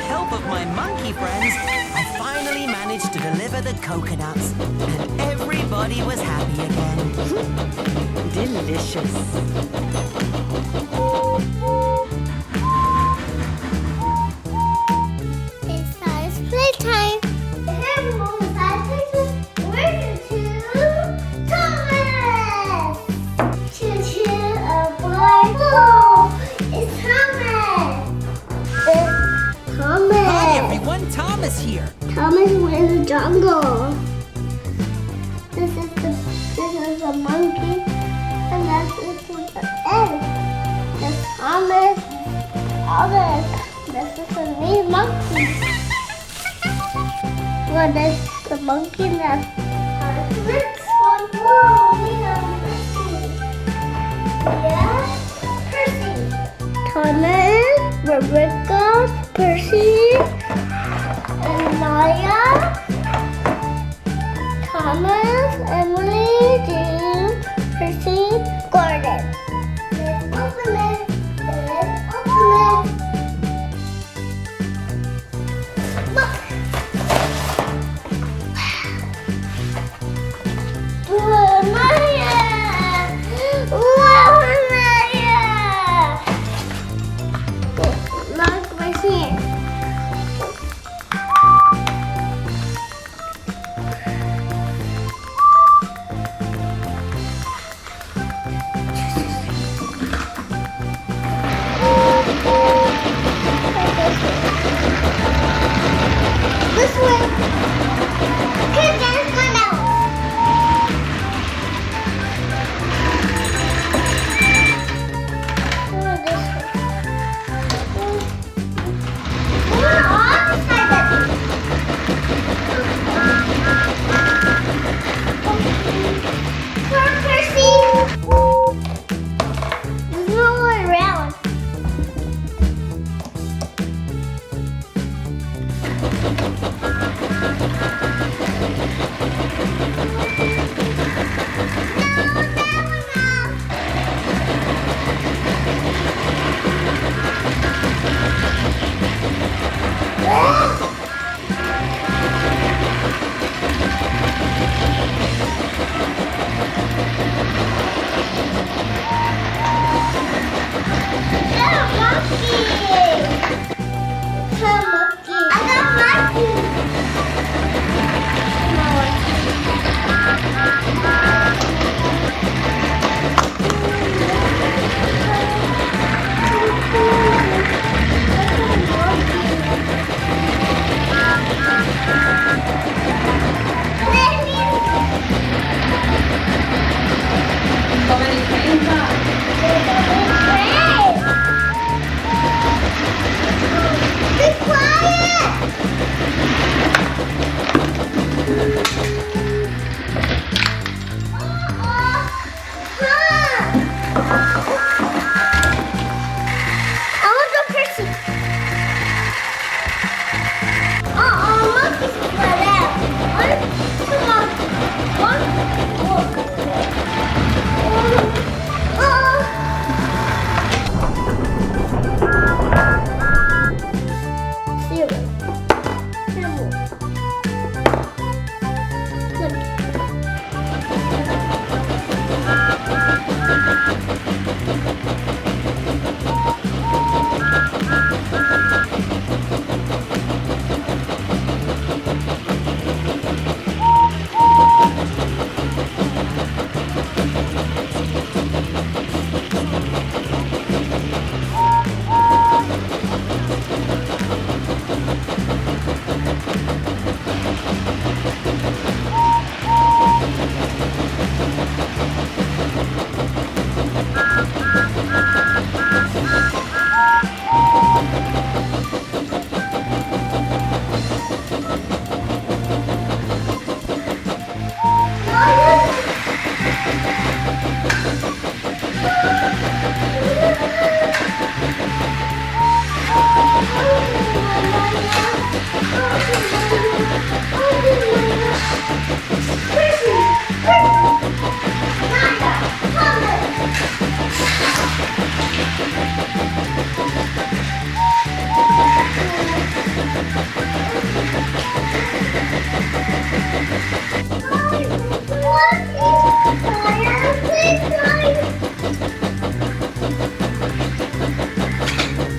help of my monkey friends, I finally managed to deliver the coconuts, and everybody was happy again. Delicious. It's Siah's playtime. Hey, Mom, Siah's playtime. We're to Thomas. Choo-choo, a boy. Oh, it's Thomas. It's Thomas. Hi, everyone. Thomas here. Thomas went in the jungle. This is the monkey, and this is the egg. That's Thomas. This is the new monkey. Well, this is the monkey that's this one. Whoa, we have Percy. Yeah, Percy. Thomas, Rebecca, Percy, and Maya. Thomas, Emily, Jane, Percy, Gordon. Let's open it. Let's open it. Look. Whoa, Maya! Whoa, Maya! Look, right here. This way. Okay, there's one out. This way. We're on the side of it. Come on, Percy. There's no one around. Monkey!